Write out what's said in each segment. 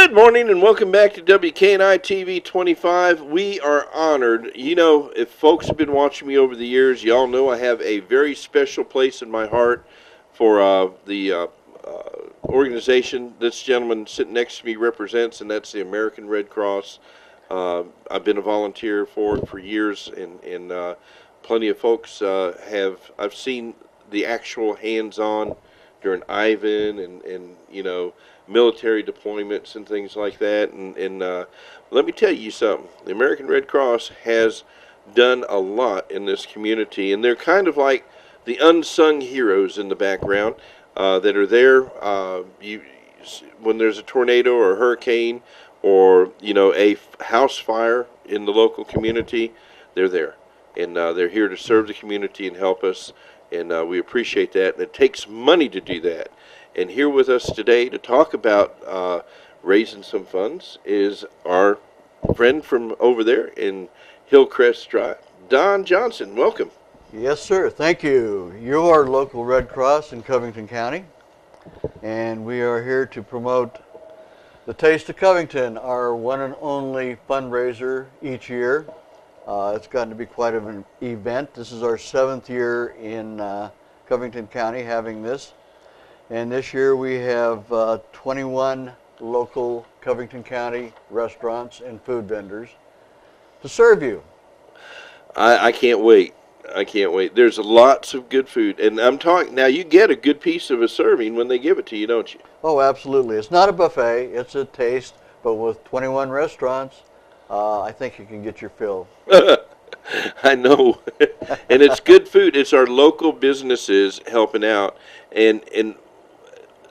Good morning and welcome back to WKNI TV 25. We are honored. You know, if folks have been watching me over the years, y'all know I have a very special place in my heart for the organization this gentleman sitting next to me represents, and that's the American Red Cross. I've been a volunteer for it for years, and plenty of folks I've seen the actual hands-on during Ivan and you know, military deployments and things like that. And let me tell you something. The American Red Cross has done a lot in this community, and they're kind of like the unsung heroes in the background that are there. When there's a tornado or a hurricane or, you know, a house fire in the local community, they're there. And they're here to serve the community and help us. And we appreciate that. And it takes money to do that. And here with us today to talk about raising some funds is our friend from over there in Hillcrest Drive, Don Johnson. Welcome. Yes, sir. Thank you. You're our local Red Cross in Covington County, and we are here to promote the Taste of Covington, our one and only fundraiser each year. It's gotten to be quite an event. This is our 7th year in Covington County having this. And this year we have 21 local Covington County restaurants and food vendors to serve you. I can't wait. I can't wait. There's lots of good food. And I'm talking, now you get a good piece of a serving when they give it to you, don't you? Oh, absolutely. It's not a buffet, it's a taste, but with 21 restaurants, I think you can get your fill. I know. And it's good food. It's our local businesses helping out. And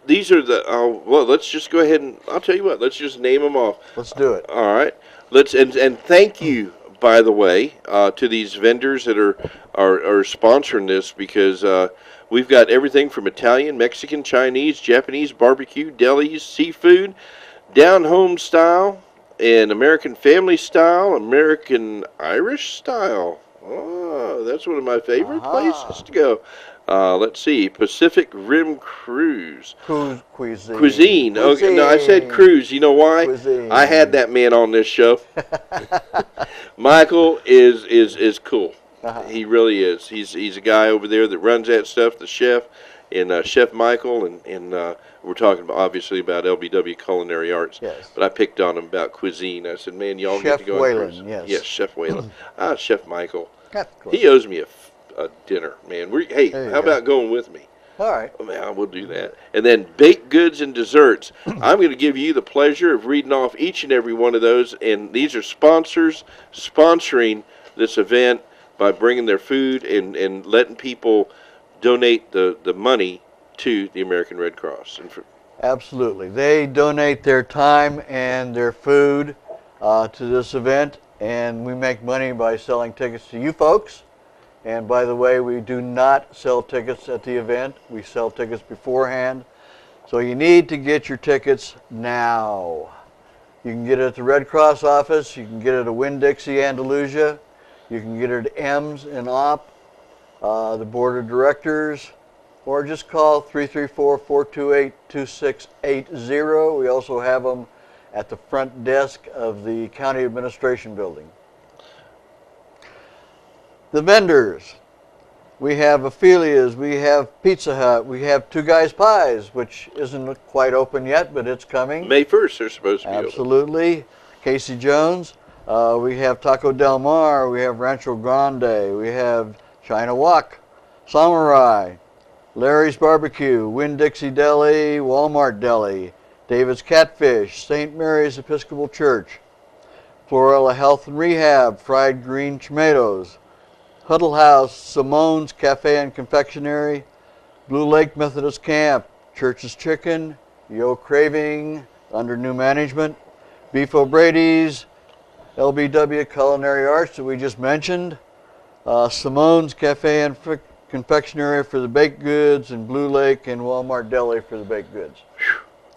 these are the, well, let's just go ahead and, I'll tell you what, let's just name them off. Let's do it. All right. And thank you, by the way, to these vendors that are sponsoring this, because we've got everything from Italian, Mexican, Chinese, Japanese, barbecue, delis, seafood, down-home style, and American family style, American Irish style. Oh, that's one of my favorite places to go. Let's see, Pacific Rim Cruise. Cuisine. Okay, no, I said cruise. You know why? Cuisine. I had that man on this show. Michael is cool. He really is. He's a guy over there that runs that stuff, the chef, and Chef Michael, and we're talking about, obviously, about LBW Culinary Arts. Yes. But I picked on him about cuisine. I said, man, y'all Chef get to go Whalen, on cruise. yes. Yes, Chef Whalen. Chef Michael. Of course. He owes me a dinner, man. Hey, how about going with me? All right. Oh, man, I will do that. And then baked goods and desserts. I'm going to give you the pleasure of reading off each and every one of those. And these are sponsors sponsoring this event by bringing their food and letting people donate the money to the American Red Cross. Absolutely. They donate their time and their food to this event, and we make money by selling tickets to you folks. And by the way, we do not sell tickets at the event. We sell tickets beforehand. So you need to get your tickets now. You can get it at the Red Cross office. You can get it at Winn-Dixie, Andalusia. You can get it at M's in Opp, the board of directors, or just call 334-428-2680. We also have them at the front desk of the county administration building. The vendors. We have Ophelia's, we have Pizza Hut, we have Two Guys Pies, which isn't quite open yet, but it's coming. May 1st they're supposed to be open. Absolutely. Casey Jones. We have Taco Del Mar, we have Rancho Grande, we have China Wok, Samurai, Larry's Barbecue, Winn-Dixie Deli, Walmart Deli, David's Catfish, St. Mary's Episcopal Church, Florella Health and Rehab, Fried Green Tomatoes, Huddle House, Simone's Cafe and Confectionery, Blue Lake Methodist Camp, Church's Chicken, Yo Craving, under new management, Beef O'Brady's, LBW Culinary Arts that we just mentioned, Simone's Cafe and Confectionery for the baked goods, and Blue Lake and Walmart Deli for the baked goods.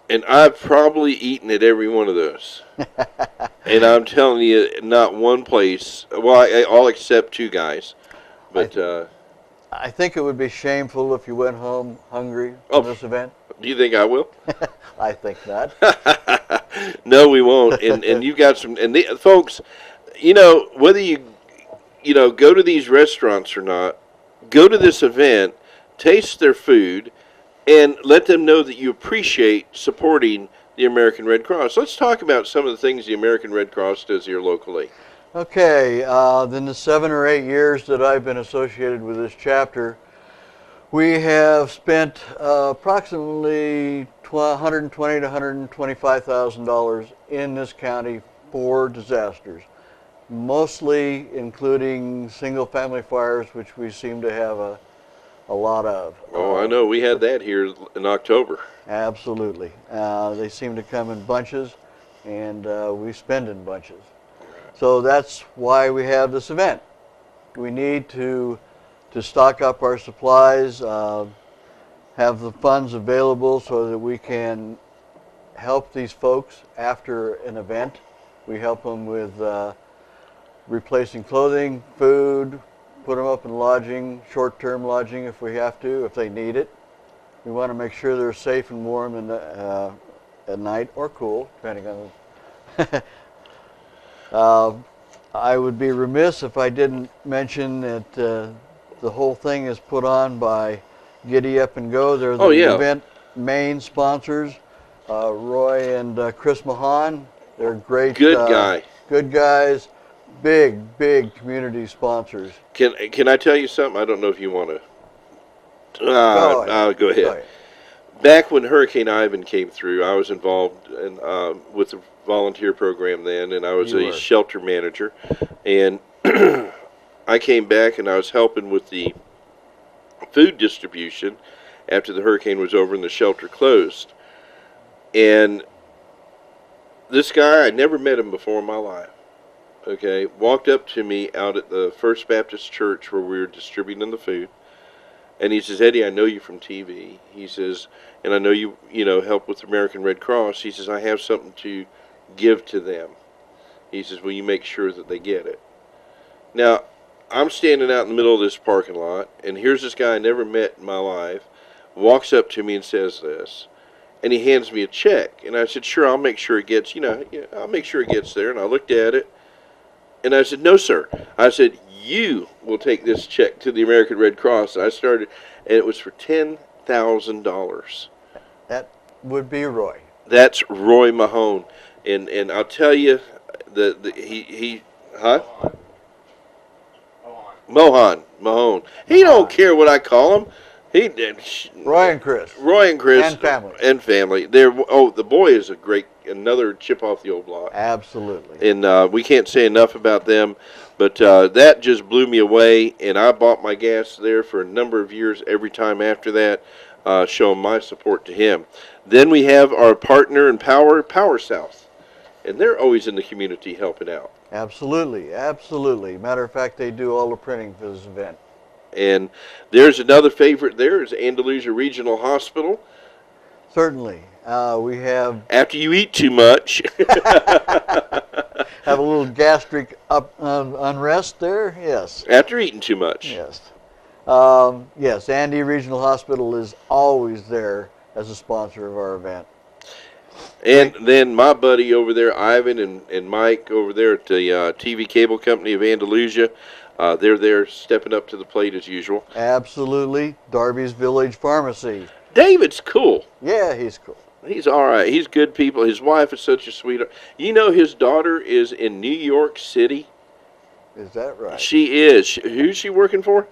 And I've probably eaten at every one of those. And I'm telling you, not one place, well, all except Two Guys. But I think it would be shameful if you went home hungry from this event. Do you think I will? I think not. No, we won't. And you've got some, and folks, whether you go to these restaurants or not, go to this event, taste their food, and let them know that you appreciate supporting the American Red Cross. Let's talk about some of the things the American Red Cross does here locally. Okay, in the 7 or 8 years that I've been associated with this chapter, we have spent approximately $120,000 to $125,000 in this county for disasters, mostly including single-family fires, which we seem to have a lot of. Oh, I know. We had that here in October. Absolutely. They seem to come in bunches, and we spend in bunches. So that's why we have this event. We need to stock up our supplies, have the funds available so that we can help these folks after an event. We help them with replacing clothing, food, put them up in lodging, short-term lodging if we have to, if they need it. We want to make sure they're safe and warm at night, or cool, depending on I would be remiss if I didn't mention that the whole thing is put on by Giddy Up and Go. They're the event main sponsors. Roy and Chris Mahan, they're great. Good guys, big community sponsors. Can I tell you something? I don't know if you want to. Go ahead. Go ahead. Back when Hurricane Ivan came through, I was involved with the volunteer program then, and I was a shelter manager. And I came back and I was helping with the food distribution after the hurricane was over and the shelter closed. And this guy, I never met him before in my life, okay, walked up to me out at the First Baptist Church where we were distributing the food. And he says, Eddie, I know you from TV. He says, and I know you help with the American Red Cross. He says, I have something to give to them. He says, will you make sure that they get it? Now, I'm standing out in the middle of this parking lot, and here's this guy I never met in my life, walks up to me and says this, and he hands me a check. And I said, sure, I'll make sure it gets, I'll make sure it gets there. And I looked at it, and I said, no, sir. I said, you will take this check to the American Red Cross. And I started, and it was for $10,000. That would be Roy. That's Roy Mahone. And I'll tell you, Mahone. He don't care what I call him. Roy and Chris. And family. The boy is another chip off the old block. Absolutely. And we can't say enough about them, but that just blew me away, and I bought my gas there for a number of years every time after that, showing my support to him. Then we have our partner in Power South, and they're always in the community helping out. Absolutely. Matter of fact, they do all the printing for this event. And there's another favorite there is Andalusia Regional Hospital. Certainly. We have... After you eat too much. Have a little gastric unrest there? Yes. After eating too much. Yes. Yes, Andy Regional Hospital is always there as a sponsor of our event. And then my buddy over there, Ivan and Mike over there at the TV Cable Company of Andalusia, they're there stepping up to the plate as usual. Absolutely. Darby's Village Pharmacy. David's cool. Yeah, he's cool. He's all right. He's good people. His wife is such a sweetheart. His daughter is in New York City. Is that right? She is. Who's she working for?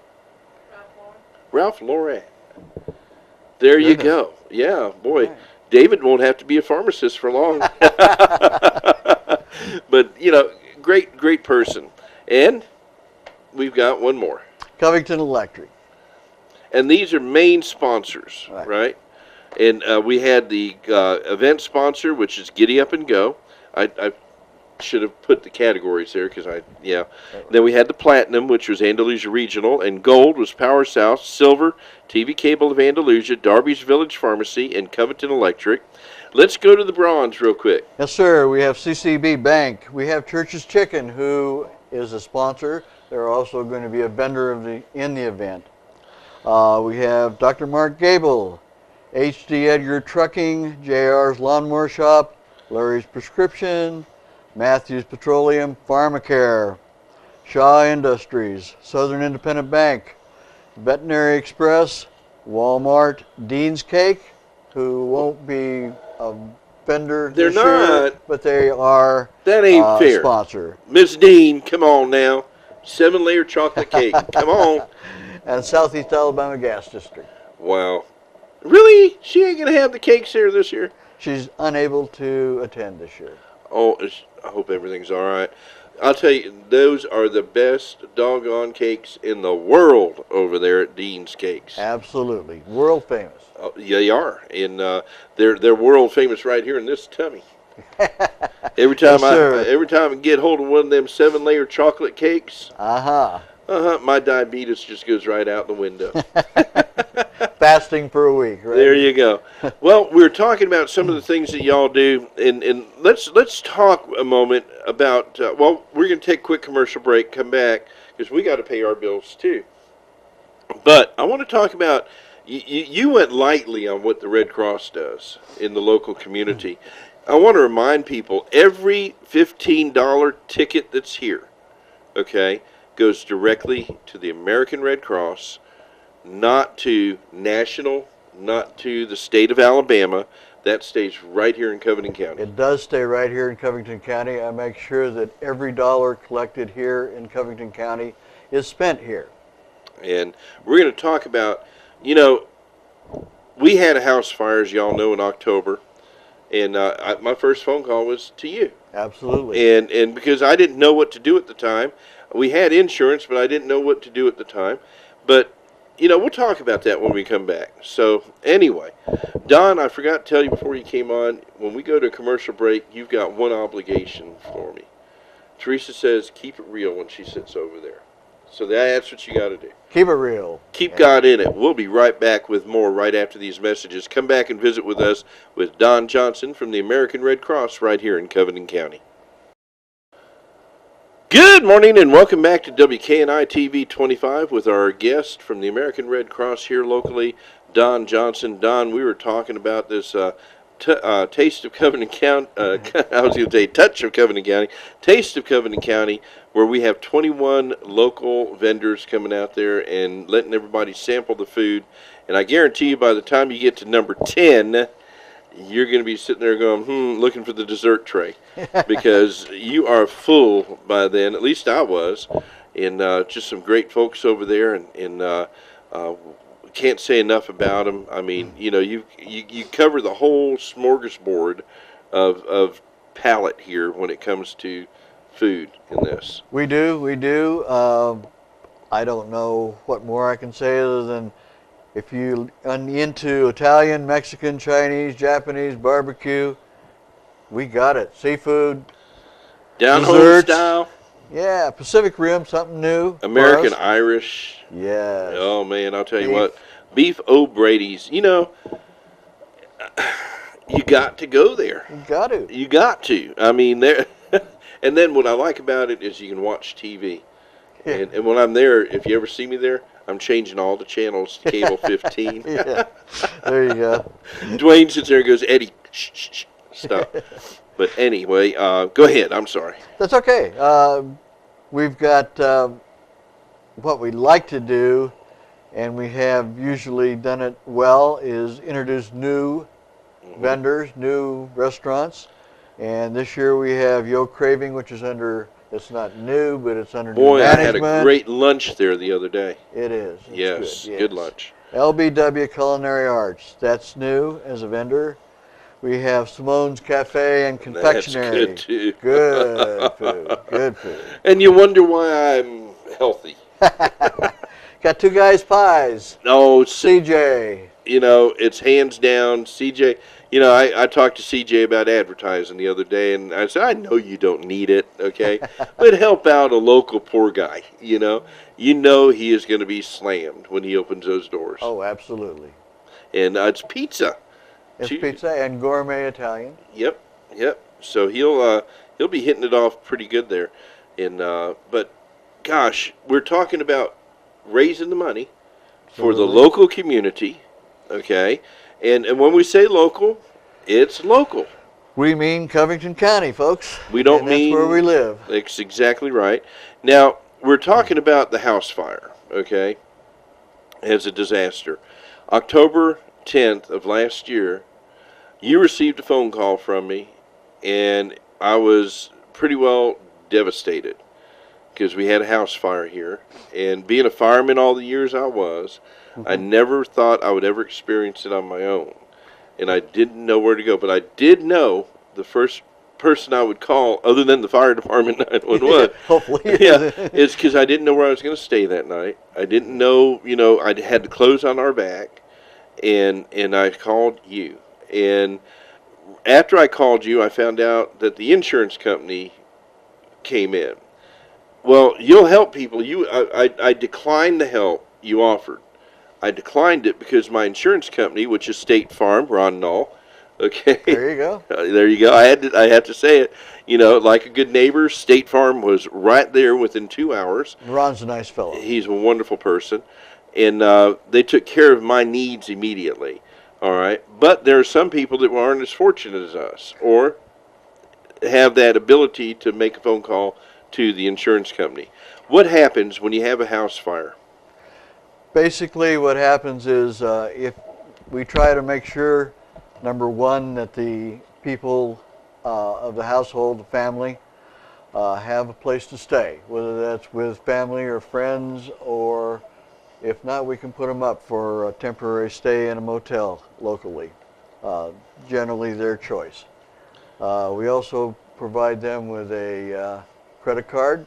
Ralph Lauren. There you go. Yeah, boy. Right. David won't have to be a pharmacist for long. But, great person. And we've got one more. Covington Electric. And these are main sponsors, right? And we had the event sponsor, which is Giddy Up and Go. I should have put the categories there because Then we had the Platinum, which was Andalusia Regional, and Gold was Power South, Silver, TV Cable of Andalusia, Darby's Village Pharmacy, and Covington Electric. Let's go to the Bronze real quick. Yes, sir. We have CCB Bank. We have Church's Chicken, who is a sponsor. They're also going to be a vendor in the event. We have Dr. Mark Gable, H.D. Edgar Trucking, JR's Lawnmower Shop, Larry's Prescription, Matthews Petroleum, Pharmacare, Shaw Industries, Southern Independent Bank, Veterinary Express, Walmart, Dean's Cake, who won't be a vendor They're this year, not. but they are That ain't a fair. sponsor. Miss Dean, come on now. 7-layer chocolate cake. Come on. And Southeast Alabama Gas District. Wow. Really? She ain't going to have the cakes here this year? She's unable to attend this year. Oh, I hope everything's all right. I'll tell you, those are the best doggone cakes in the world over there at Dean's Cakes. Absolutely. World famous. Oh, yeah, they are. And they're world famous right here in this tummy. Every time I get hold of one of them 7-layer chocolate cakes, my diabetes just goes right out the window. Fasting for a week, right? There you go. Well, we're talking about some of the things that y'all do, and let's talk a moment about. Well, we're going to take a quick commercial break, come back because we got to pay our bills too. But I want to talk about. You went lightly on what the Red Cross does in the local community. I want to remind people, every $15 ticket that's here, okay, goes directly to the American Red Cross, not to national, not to the state of Alabama. That stays right here in Covington County. It does stay right here in Covington County. I make sure that every dollar collected here in Covington County is spent here. And we're going to talk about, we had a house fire, as y'all know, in October. And my first phone call was to you. Absolutely. And because I didn't know what to do at the time. We had insurance, but I didn't know what to do at the time. But, we'll talk about that when we come back. So, anyway, Don, I forgot to tell you before you came on, when we go to a commercial break, you've got one obligation for me. Teresa says, keep it real when she sits over there. So that's what you got to do. Keep it real. Keep God in it. We'll be right back with more right after these messages. Come back and visit with us with Don Johnson from the American Red Cross right here in Covington County. Good morning and welcome back to WKNI TV 25 with our guest from the American Red Cross here locally, Don Johnson. Don, we were talking about this Taste of Covington County, I was going to say Touch of Covington County, Taste of Covington County, where we have 21 local vendors coming out there and letting everybody sample the food. And I guarantee you by the time you get to number 10, you're going to be sitting there going, looking for the dessert tray. Because you are full by then, at least I was. And just some great folks over there, and can't say enough about them. I mean, you cover the whole smorgasbord of palate here when it comes to food in this. We do. I don't know what more I can say other than if you're into Italian, Mexican, Chinese, Japanese, barbecue, we got it. Seafood, Down home desserts. style. Yeah, Pacific Rim, something new. American Irish. Yes. Oh, man, I'll tell you what. Beef O'Brady's. You got to go there. You got to. I mean, there. And then what I like about it is you can watch TV. Yeah. And when I'm there, if you ever see me there, I'm changing all the channels to cable 15. Yeah. There you go. Dwayne sits there and goes, Eddie, shh, stop. But anyway, go ahead. I'm sorry. That's okay. We've got what we like to do, and we have usually done it well, is introduce new vendors, new restaurants. And this year we have Yo Craving, which is under, it's not new, but it's under new management. I had a great lunch there the other day. It is. Yes, good lunch. LBW Culinary Arts, that's new as a vendor. We have Simone's Cafe and Confectionery. That's good, too. Good food. And you wonder why I'm healthy. Got Two Guys Pies. Oh, CJ. It's hands down CJ. I talked to CJ about advertising the other day, and I said, I know you don't need it, okay? But help out a local poor guy, he is going to be slammed when he opens those doors. Oh, absolutely. And it's pizza. It's pizza and gourmet Italian. Yep. So he'll be hitting it off pretty good there. And but gosh, we're talking about raising the money for the local community, okay? And when we say local, it's local. We mean Covington County, folks. We don't And that's where we live. That's exactly right. Now, we're talking about the house fire, okay, as a disaster. October 10th of last year, you received a phone call from me, and I was pretty well devastated because we had a house fire here. And being a fireman all the years I was, I never thought I would ever experience it on my own. And I didn't know where to go. But I did know the first person I would call, other than the fire department 911. Hopefully. Yeah, it's because I didn't know where I was going to stay that night. I didn't know, I had the clothes on our back, and I called you. And after I called you, I found out that the insurance company came in. Well, you'll help people. I declined the help you offered. I declined it because my insurance company, which is State Farm, Ron Null. Okay. There you go. There you go. I had to say it. Like a good neighbor, State Farm was right there within 2 hours. Ron's a nice fellow. He's a wonderful person, and they took care of my needs immediately. All right. But there are some people that aren't as fortunate as us, or have that ability to make a phone call to the insurance company. What happens when you have a house fire? Basically, what happens is if we try to make sure, number one, that the people of the household, the family, have a place to stay, whether that's with family or friends, or if not, we can put them up for a temporary stay in a motel locally, generally their choice. We also provide them with a credit card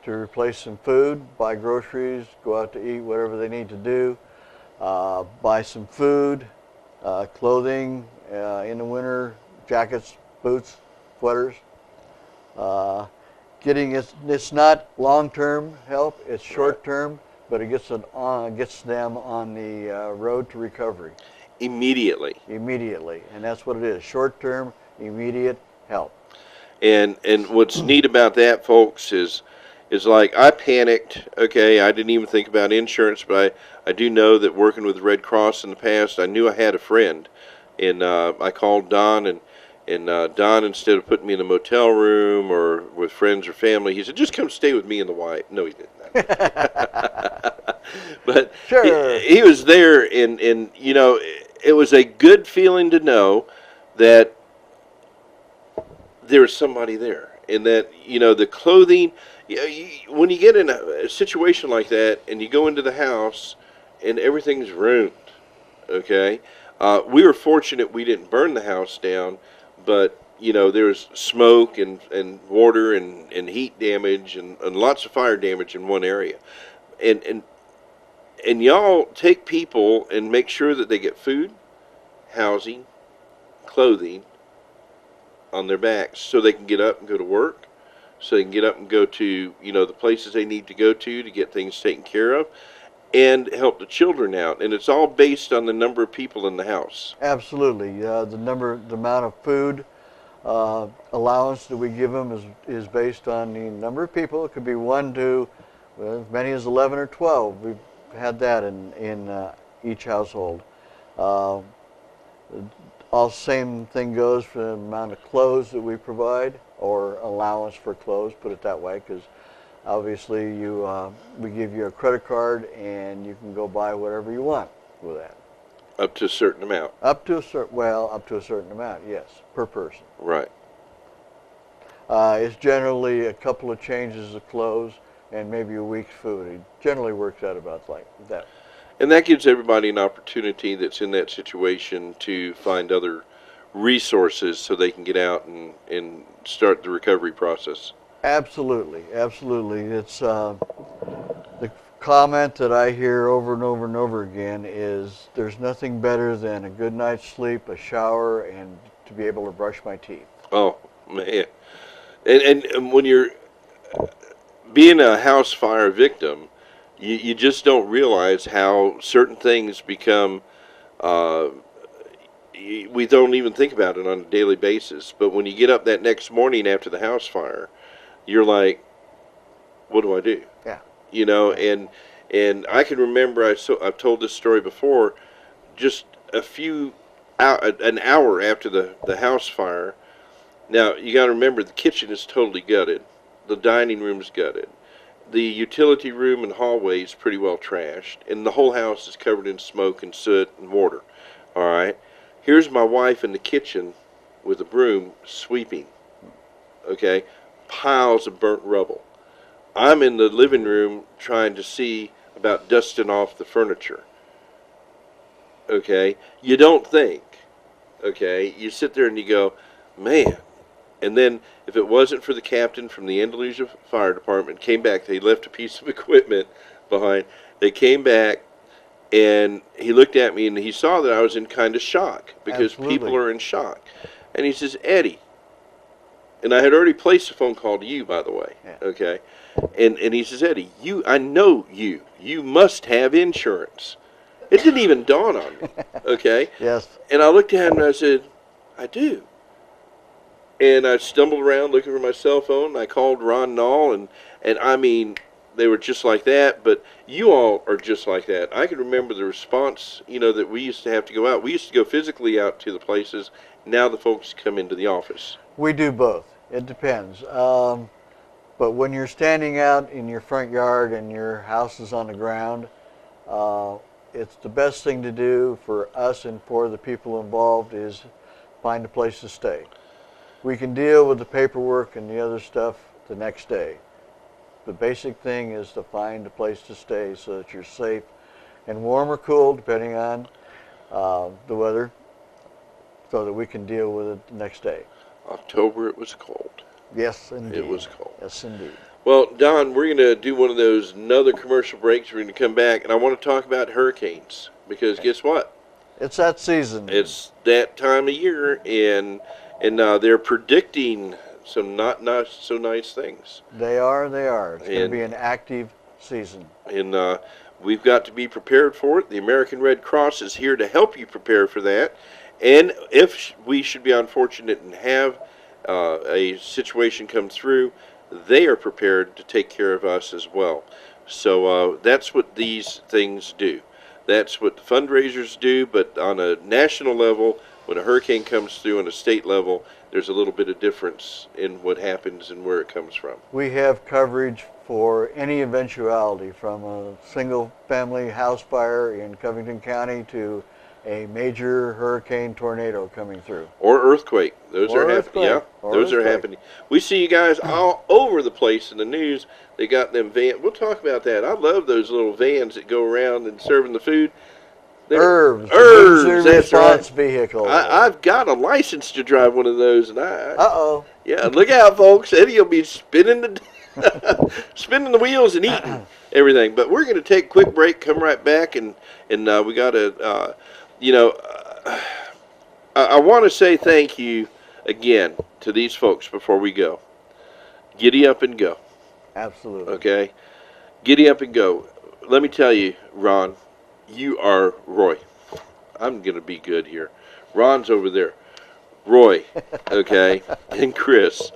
to replace some food, buy groceries, go out to eat, whatever they need to do, buy some food, clothing in the winter, jackets, boots, sweaters. It's not long-term help, it's short-term, but it gets them on the road to recovery. Immediately. Immediately, and that's what it is, short-term, immediate help. And what's neat about that, folks, is like I panicked. Okay, I didn't even think about insurance, but I do know that working with the Red Cross in the past, I knew I had a friend, and I called Don, and Don, instead of putting me in a motel room or with friends or family, he said, "Just come stay with me and the wife." No, he didn't. But sure. he was there, and it was a good feeling to know that there was somebody there, and that the clothing. When you get in a situation like that and you go into the house and everything's ruined, okay? We were fortunate we didn't burn the house down, but there was smoke and water and heat damage and lots of fire damage in one area, and y'all take people and make sure that they get food, housing, clothing on their backs so they can get up and go to work, so they can get up and go to the places they need to go to get things taken care of, and help the children out. And it's all based on the number of people in the house. Absolutely. The amount of food allowance that we give them is based on the number of people. It could be 1 to as many as 11 or 12. We've had that in each household. All same thing goes for the amount of clothes that we provide, or allowance for clothes, put it that way, because obviously we give you a credit card and you can go buy whatever you want with that. Up to a certain amount. Up to a certain amount, yes, per person. Right. It's generally a couple of changes of clothes and maybe a week's food. It generally works out about like that. And that gives everybody an opportunity that's in that situation to find other resources so they can get out and start the recovery process. Absolutely, absolutely. It's the comment that I hear over and over and over again is there's nothing better than a good night's sleep, a shower, and to be able to brush my teeth. Oh, man. And when you're being a house fire victim, you just don't realize how certain things become, we don't even think about it on a daily basis. But when you get up that next morning after the house fire, you're like, what do I do? Yeah. And I can remember, I've told this story before, just an hour after the house fire, Now, you got to remember, the kitchen is totally gutted. The dining room is gutted. The utility room and hallway is pretty well trashed. And the whole house is covered in smoke and soot and mortar. All right? Here's my wife in the kitchen with a broom sweeping. Okay? Piles of burnt rubble. I'm in the living room trying to see about dusting off the furniture. Okay? You don't think. Okay? You sit there and you go, man. And then, if it wasn't for the captain from the Andalusia Fire Department, came back, they left a piece of equipment behind. They came back, and he looked at me, and he saw that I was in kind of shock, because Absolutely. people are in shock. And he says, Eddie, and I had already placed a phone call to you, by the way, Yeah. okay? And he says, Eddie, I know you. You must have insurance. It didn't even dawn on me, okay? Yes. And I looked at him, and I said, I do. And I stumbled around looking for my cell phone. And I called Ron Nall, and I mean, they were just like that. But you all are just like that. I can remember the response, that we used to have to go out. We used to go physically out to the places. Now the folks come into the office. We do both. It depends. But when you're standing out in your front yard and your house is on the ground, it's the best thing to do for us and for the people involved is find a place to stay. We can deal with the paperwork and the other stuff the next day. The basic thing is to find a place to stay so that you're safe and warm or cool, depending on the weather, so that we can deal with it the next day. October, it was cold. Yes, indeed. It was cold. Yes, indeed. Well, Don, we're going to do one of those, another commercial breaks. We're going to come back, and I want to talk about hurricanes, because guess what? It's that season. It's that time of year, and they're predicting some not so nice things. They are. It's going to be an active season. And we've got to be prepared for it. The American Red Cross is here to help you prepare for that. And if we should be unfortunate and have a situation come through, they are prepared to take care of us as well. So that's what these things do. That's what the fundraisers do, but on a national level, when a hurricane comes through on a state level, there's a little bit of difference in what happens and where it comes from. We have coverage for any eventuality, from a single family house fire in Covington County to a major hurricane tornado coming through. Or earthquake. Those are happening. Yeah, those are happening. We see you guys all over the place in the news. They got them vans. We'll talk about that. I love those little vans that go around and serving the food. Herbs, that's right. Vehicle. I've got a license to drive one of those, and yeah, look out, folks. Eddie will be spinning the wheels and eating everything. But we're going to take a quick break, come right back, and we got to, I want to say thank you again to these folks before we go. Giddy up and go. Absolutely. Okay? Giddy up and go. Let me tell you, Ron, you are Roy. I'm going to be good here. Ron's over there. Roy, okay, and Chris,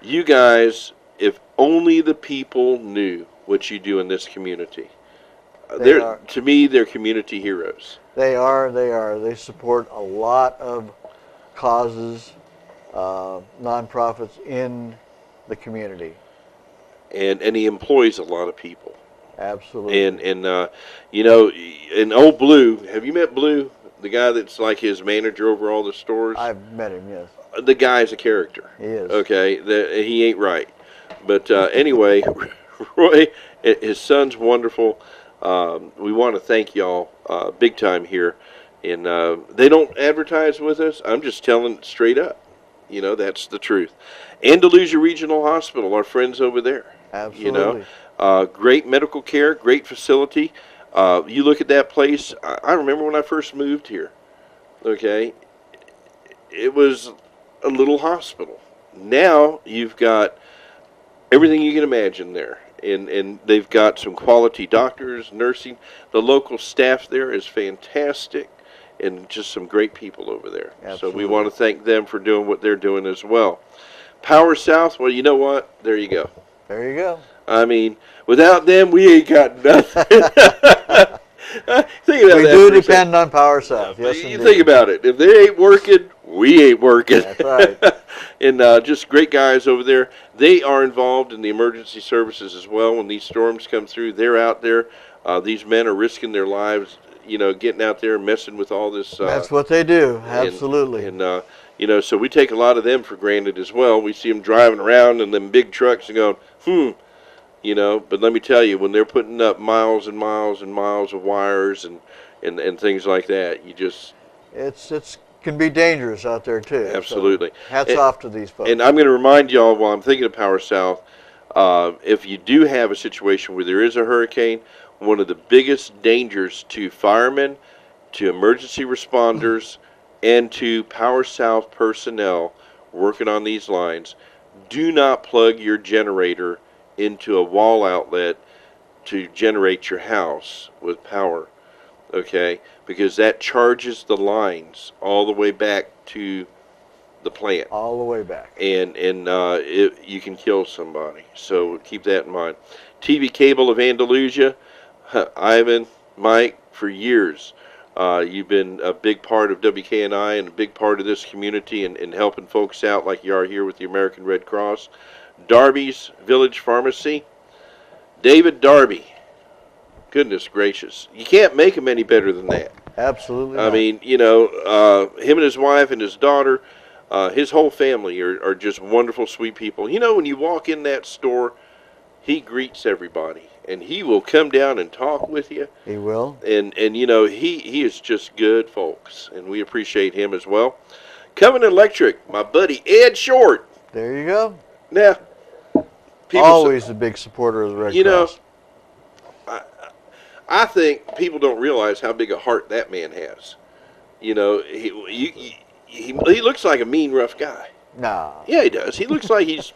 you guys, if only the people knew what you do in this community. To me, they're community heroes. They are. They support a lot of causes, nonprofits in the community. And he employs a lot of people. Absolutely. And old Blue, have you met Blue? The guy that's like his manager over all the stores? I've met him, yes. The guy's a character. He is. Okay, he ain't right. But anyway, Roy, his son's wonderful. We want to thank y'all big time here. And they don't advertise with us. I'm just telling it straight up. That's the truth. Andalusia Regional Hospital, our friends over there. Absolutely. Great medical care, great facility. You look at that place. I remember when I first moved here. Okay, it was a little hospital. Now you've got everything you can imagine there, and they've got some quality doctors, nursing. The local staff there is fantastic, and just some great people over there. Absolutely. So we want to thank them for doing what they're doing as well. Power South. Well, you know what? There you go. There you go. I mean, without them, we ain't got nothing. Think about we that do depend on Power South. Yes, you indeed. think about it. If they ain't working, we ain't working. That's right. And just great guys over there. They are involved in the emergency services as well. When these storms come through, they're out there. These men are risking their lives, getting out there and messing with all this. That's what they do. Absolutely. So we take a lot of them for granted as well. We see them driving around in them big trucks and going, but let me tell you, when they're putting up miles and miles and miles of wires and things like that, it's can be dangerous out there too. Absolutely. So hats off to these folks. And I'm going to remind y'all while I'm thinking of Power South, if you do have a situation where there is a hurricane, one of the biggest dangers to firemen, to emergency responders, and to Power South personnel working on these lines, do not plug your generator into a wall outlet to generate your house with power, okay? Because that charges the lines all the way back to the plant. All the way back. And you can kill somebody. So keep that in mind. TV Cable of Andalusia, Ivan, Mike, for years, you've been a big part of WKNI and a big part of this community and helping folks out like you are here with the American Red Cross. Darby's Village Pharmacy, David Darby. Goodness gracious. You can't make him any better than that. Absolutely I not. mean, him and his wife and his daughter, his whole family are just wonderful, sweet people. When you walk in that store, he greets everybody. And he will come down and talk with you. He will. And he is just good folks. And we appreciate him as well. Covington Electric, my buddy Ed Short. There you go. Now, always a big supporter of the Red Cross. I think people don't realize how big a heart that man has. He looks like a mean, rough guy. Nah. Yeah, he does. He looks like he's,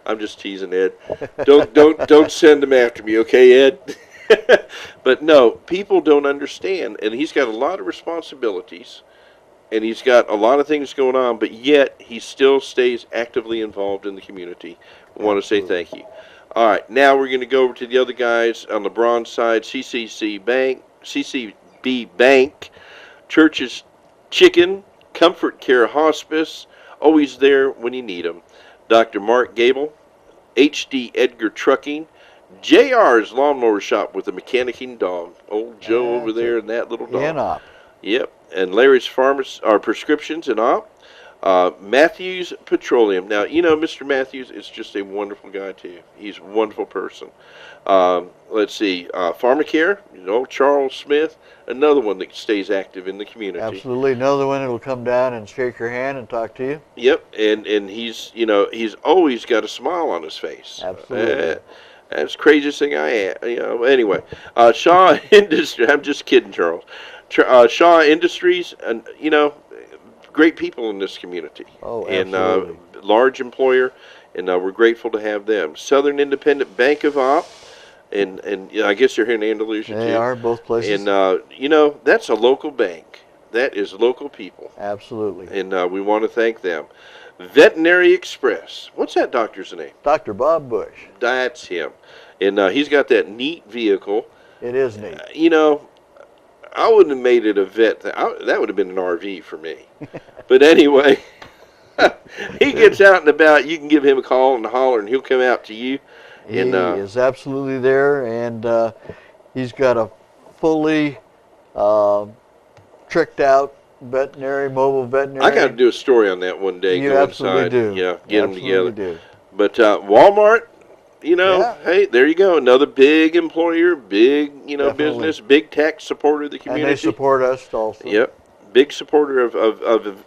I'm just teasing Ed. Don't send him after me, okay, Ed? But no, people don't understand, and he's got a lot of responsibilities, and he's got a lot of things going on, but yet he still stays actively involved in the community. I want to say thank you. All right, now we're going to go over to the other guys on the bronze side, CCB Bank, Church's Chicken, Comfort Care Hospice, always there when you need them. Dr. Mark Gable, HD Edgar Trucking, JR's Lawnmower Shop with the mechanicking dog. Old Joe over there and that little dog. And op. Yep, and Larry's Prescriptions and op. Matthews Petroleum. Now, Mr. Matthews is just a wonderful guy, too. He's a wonderful person. Let's see, Pharmacare, Charles Smith, another one that stays active in the community. Absolutely. Another one that will come down and shake your hand and talk to you. Yep, and he's, he's always got a smile on his face. Absolutely. That's the craziest thing I am. Anyway, Shaw Industries, I'm just kidding, Charles. Shaw Industries, and, great people in this community. Oh, absolutely. And large employer, and we're grateful to have them. Southern Independent Bank of Op, and I guess they're here in Andalusia too. They are, both places. And that's a local bank. That is local people. Absolutely. And we want to thank them. Veterinary Express. What's that doctor's name? Dr. Bob Bush. That's him. And he's got that neat vehicle. It is neat. I wouldn't have made it a vet. That would have been an RV for me. But anyway, he gets out and about. You can give him a call and holler, and he'll come out to you. He is absolutely there, and he's got a fully tricked out mobile veterinary. I got to do a story on that one day. You go absolutely inside, do. Get them together. Do. But Walmart, hey, there you go. Another big employer, big, business, big tax supporter of the community. And they support us also. Yep. Big supporter of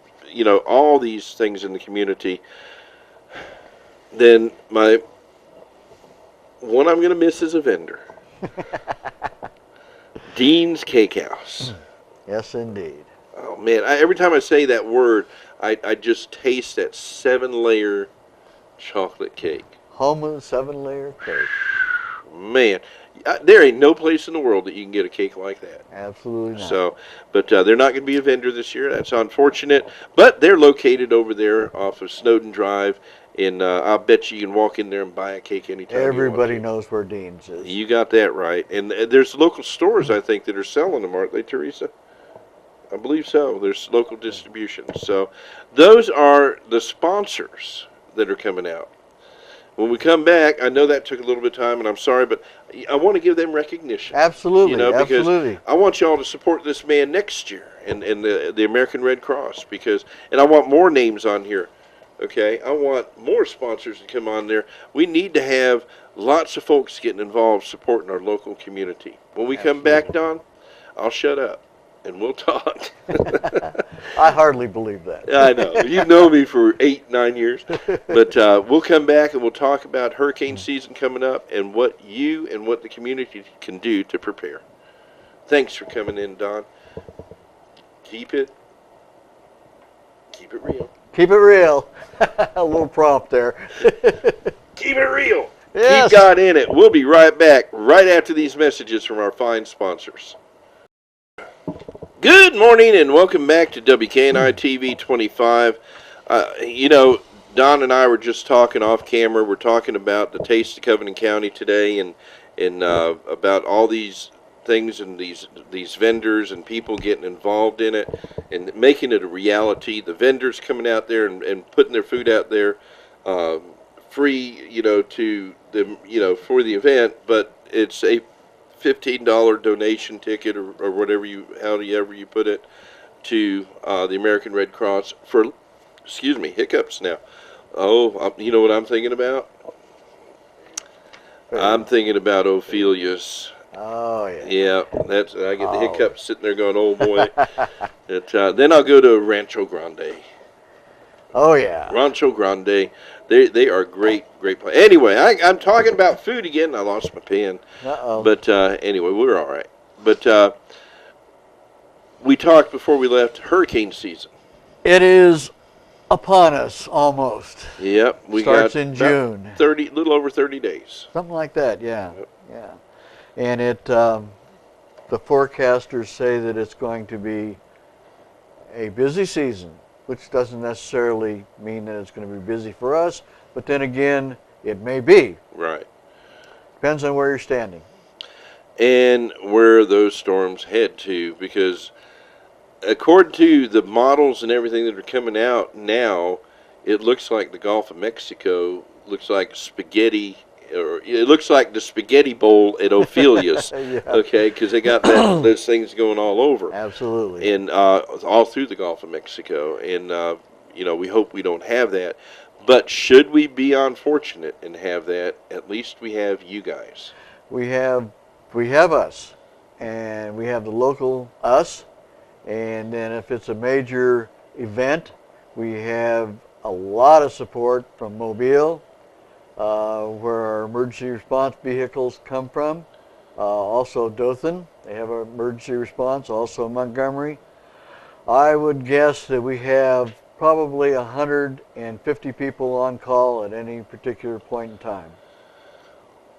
all these things in the community. Then one I'm going to miss is a vendor. Dean's Cake House. Yes, indeed. Oh, man. Every time I say that word, I just taste that 7-layer chocolate cake. Home of the 7-layer cake. Man, there ain't no place in the world that you can get a cake like that. Absolutely not. So, but they're not going to be a vendor this year. That's unfortunate. But they're located over there off of Snowden Drive, and I'll bet you can walk in there and buy a cake anytime Everybody you want to. knows where Dean's is. You got that right. And there's local stores, I think, that are selling them, aren't they, Teresa? I believe so. There's local distribution. So those are the sponsors that are coming out. When we come back, I know that took a little bit of time, and I'm sorry, but I want to give them recognition. Absolutely, You know, because absolutely. I want y'all to support this man next year and the American Red Cross, because, and I want more names on here. Okay, I want more sponsors to come on there. We need to have lots of folks getting involved supporting our local community. When we come back, Absolutely. Don, I'll shut up and we'll talk. I hardly believe that. I know. You've known me for 8, 9 years. But we'll come back and we'll talk about hurricane season coming up and what you and what the community can do to prepare. Thanks for coming in, Don. Keep it real. Keep it real. A little prompt there. Keep it real. Yes. Keep God in it. We'll be right back right after these messages from our fine sponsors. Good morning and welcome back to WKNI TV 25. You know, Don and I were just talking off camera. We're talking about the Taste of Covington County today and about all these things and these vendors and people getting involved in it and making it a reality. The vendors coming out there and putting their food out there free, you know, to them, you know, for the event, but it's a $15 donation ticket or whatever however you put it to the American Red Cross for, excuse me, hiccups now. Oh, you know what I'm thinking about? I'm thinking about Ophelius. Oh, yeah. Yeah, I get the hiccups sitting there going, oh boy. Then I'll go to Rancho Grande. Oh, yeah. Rancho Grande. They are great place. Anyway, I'm talking about food again. I lost my pen. Uh-oh. But anyway, we're all right. But we talked before we left hurricane season. It is upon us almost. Yep, we Starts got in June. little over 30 days. Something like that, yeah. Yep. Yeah. And the forecasters say that it's going to be a busy season, which doesn't necessarily mean that it's going to be busy for us, but then again, it may be. Right. Depends on where you're standing. And where those storms head to, because according to the models and everything that are coming out now, it looks like the Gulf of Mexico looks like spaghetti, or it looks like the spaghetti bowl at Ophelia's. Yeah. Okay, because they got those things going all over. Absolutely. And all through the Gulf of Mexico. And, you know, we hope we don't have that. But should we be unfortunate and have that, at least we have you guys. We have us, and we have the local us, and then if it's a major event, we have a lot of support from Mobile, where our emergency response vehicles come from. Also Dothan, they have an emergency response. Also Montgomery. I would guess that we have probably 150 people on call at any particular point in time.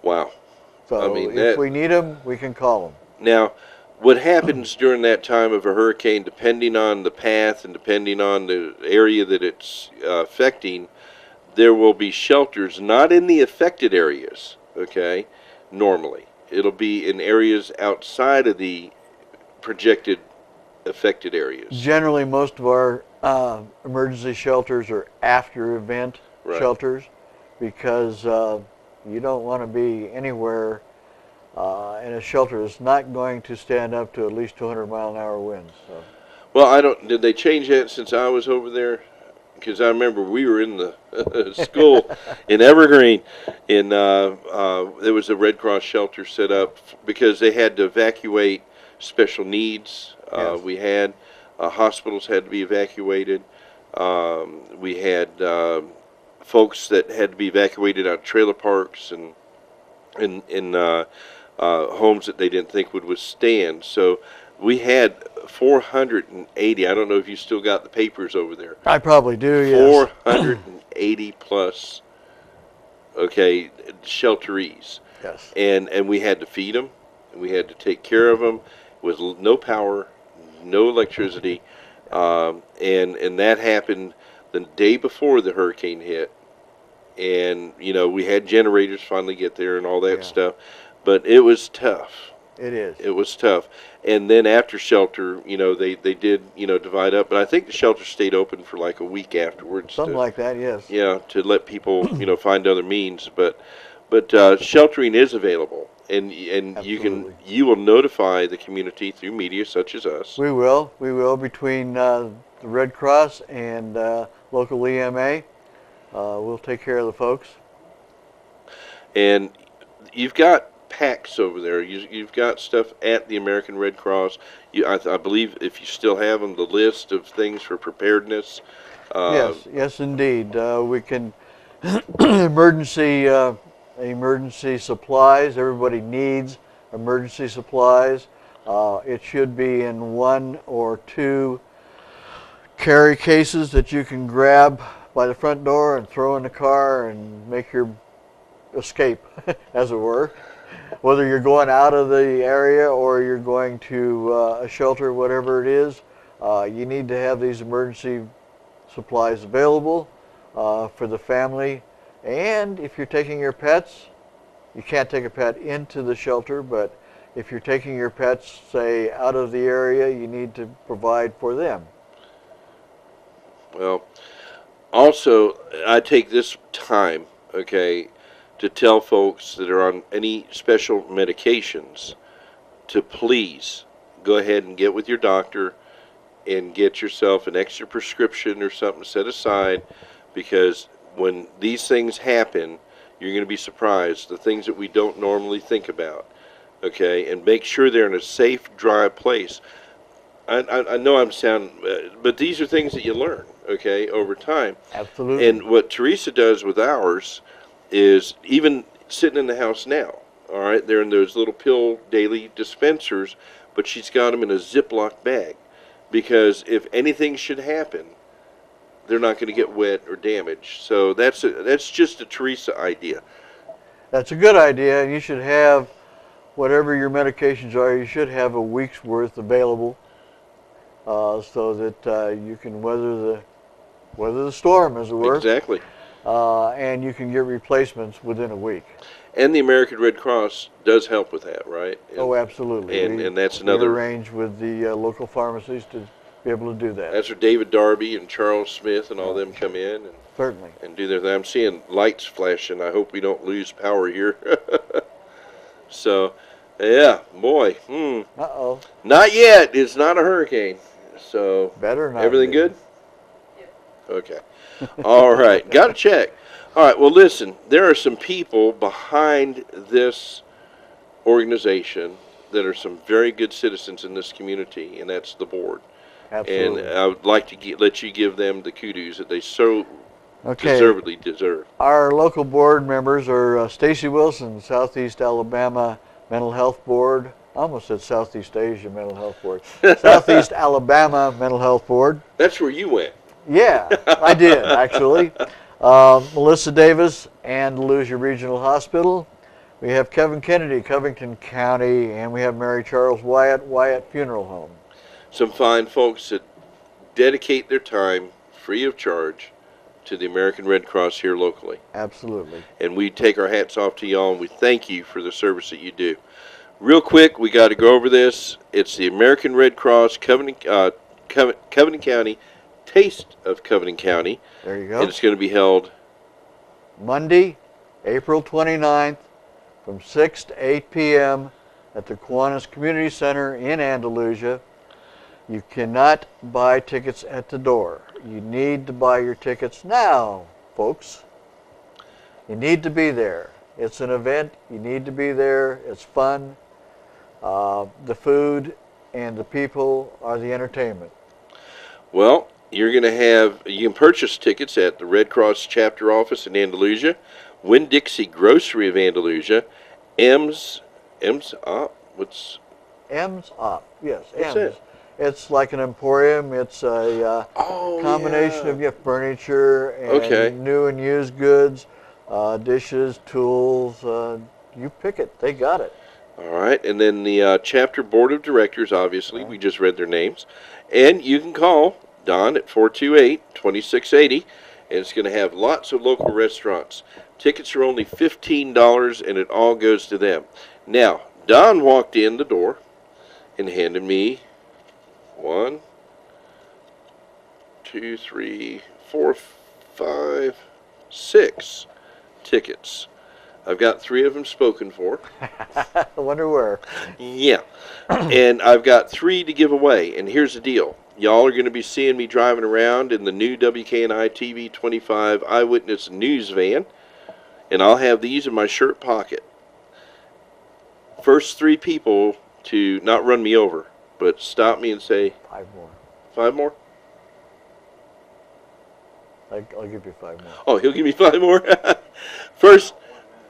Wow. So I mean, if we need them, we can call them. Now, what happens during that time of a hurricane, depending on the path and depending on the area that it's affecting, there will be shelters not in the affected areas, okay, normally. It'll be in areas outside of the projected affected areas. Generally, most of our emergency shelters are after event shelters, because you don't want to be anywhere in a shelter that's not going to stand up to at least 200-mile-an-hour winds. So. Well, did they change that since I was over there? Because I remember we were in the school in Evergreen, and there was a Red Cross shelter set up because they had to evacuate special needs. Yes. We had hospitals had to be evacuated. We had folks that had to be evacuated out of trailer parks and in homes that they didn't think would withstand. So we had 480. I don't know if you still got the papers over there. I probably do, yes. 480 plus, okay, shelterees. Yes. And we had to feed them, and we had to take care of them with no power, no electricity, and that happened the day before the hurricane hit. And, you know, we had generators finally get there and all that stuff, but it was tough. It is. It was tough. And then after shelter, they did, divide up. But I think the shelter stayed open for like a week afterwards. Something like that, yes. Yeah, to let people, find other means. But sheltering is available, and Absolutely. you will notify the community through media such as us. We will. We will, between the Red Cross and local EMA. We'll take care of the folks. And you've got packs over there. You've got stuff at the American Red Cross. I believe, if you still have them, the list of things for preparedness. Yes, indeed. We can emergency supplies. Everybody needs emergency supplies. It should be in 1 or 2 carry cases that you can grab by the front door and throw in the car and make your escape, as it were. Whether you're going out of the area or you're going to a shelter, whatever it is, you need to have these emergency supplies available for the family. And if you're taking your pets, you can't take a pet into the shelter, but if you're taking your pets, say, out of the area, you need to provide for them. Well, also, I take this time, okay, to tell folks that are on any special medications to please go ahead and get with your doctor and get yourself an extra prescription or something set aside, because when these things happen, you're going to be surprised, the things that we don't normally think about, okay, and make sure they're in a safe, dry place. I know I'm sounding, but these are things that you learn, okay, over time. Absolutely. And what Teresa does with ours is, even sitting in the house now, all right, they're in those little pill daily dispensers, but she's got them in a Ziploc bag, because if anything should happen, they're not going to get wet or damaged. So that's just a Teresa idea. That's a good idea, and you should have, whatever your medications are, you should have a week's worth available, so that you can weather the storm, as it were. Exactly. And you can get replacements within a week. And the American Red Cross does help with that, right? Oh, absolutely. And that's we another. arrange with the local pharmacies to be able to do that. That's where David Darby and Charles Smith and all them come in Certainly. and do their thing. I'm seeing lights flashing. I hope we don't lose power here. So, yeah, boy. Uh-oh. Not yet. It's not a hurricane. So, Better not. everything good? Okay. All right. Got to check. All right. Well, listen, there are some people behind this organization that are some very good citizens in this community, and that's the board. Absolutely. And I would like to let you give them the kudos that they so deservedly deserve. Our local board members are Stacy Wilson, Southeast Alabama Mental Health Board. I almost said Southeast Asia Mental Health Board. Southeast Alabama Mental Health Board. That's where you went. Yeah, I did, actually. Melissa Davis, Andalusia Regional Hospital. We have Kevin Kennedy, Covington County, and we have Mary Charles Wyatt Funeral Home. Some fine folks that dedicate their time free of charge to the American Red Cross here locally. Absolutely. And we take our hats off to y'all, and we thank you for the service that you do. Real quick, we got to go over this. It's the American Red Cross, Covington County, Taste of Covington County. There you go. And it's going to be held Monday, April 29th, from 6 to 8 p.m. at the Kiwanis Community Center in Andalusia. You cannot buy tickets at the door. You need to buy your tickets now, folks. You need to be there. It's an event. You need to be there. It's fun. The food and the people are the entertainment. Well, you can purchase tickets at the Red Cross chapter office in Andalusia, Winn-Dixie Grocery of Andalusia, M's Op. What's Op? Yes, what's M's. that? It's like an emporium. It's a combination of furniture and new and used goods, dishes, tools. You pick it. They got it. All right. And then the chapter board of directors, obviously. We just read their names. And you can call Don at 428-2680. And it's going to have lots of local restaurants. Tickets are only $15, and it all goes to them. Now, Don walked in the door and handed me 1, 2, 3, 4, 5, 6 tickets. I've got 3 of them spoken for. I wonder where. Yeah. And I've got 3 to give away. And here's the deal. Y'all are going to be seeing me driving around in the new WKNI TV 25 Eyewitness News van. And I'll have these in my shirt pocket. First 3 people to not run me over, but stop me and say, 5 more. 5 more? I'll give you 5 more. Oh, he'll give me 5 more? First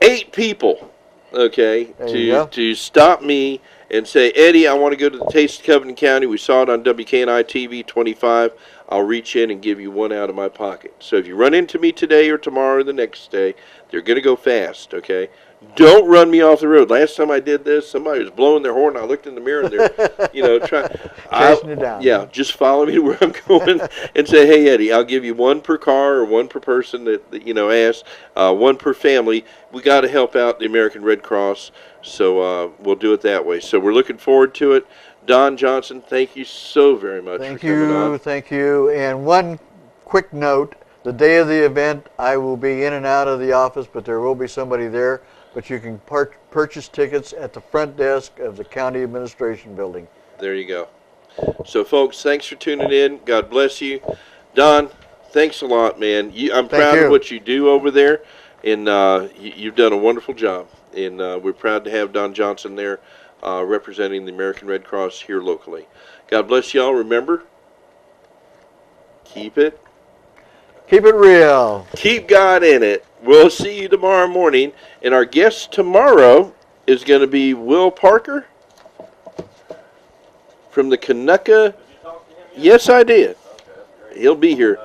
8 people, okay, to stop me and say, Eddie, I want to go to the Taste of Covington County. We saw it on WKNI TV 25. I'll reach in and give you 1 out of my pocket. So if you run into me today or tomorrow or the next day, they're going to go fast, okay? Don't run me off the road. Last time I did this, somebody was blowing their horn. I looked in the mirror and they're, trying. Chasing you down. Yeah, just follow me to where I'm going and say, hey, Eddie, I'll give you 1 per car or 1 per person that asks, 1 per family. We got to help out the American Red Cross, so we'll do it that way. So we're looking forward to it. Don Johnson, thank you so very much for coming on. Thank you. And one quick note, the day of the event, I will be in and out of the office, but there will be somebody there. But you can purchase tickets at the front desk of the County Administration Building. There you go. So, folks, thanks for tuning in. God bless you. Don, thanks a lot, man. I'm proud of what you do over there, and you've done a wonderful job. And we're proud to have Don Johnson there representing the American Red Cross here locally. God bless y'all. Remember, keep it real. Keep God in it. We'll see you tomorrow morning. And our guest tomorrow is going to be Will Parker from the Kanaka. Yes, I did. He'll be here.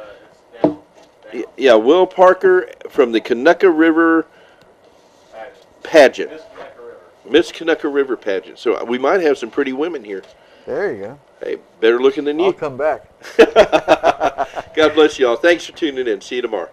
Yeah, Will Parker from the Kanaka River Pageant. Miss Kanaka River Pageant. So we might have some pretty women here. There you go. Hey, better looking than you. I'll come back. God bless y'all. Thanks for tuning in. See you tomorrow.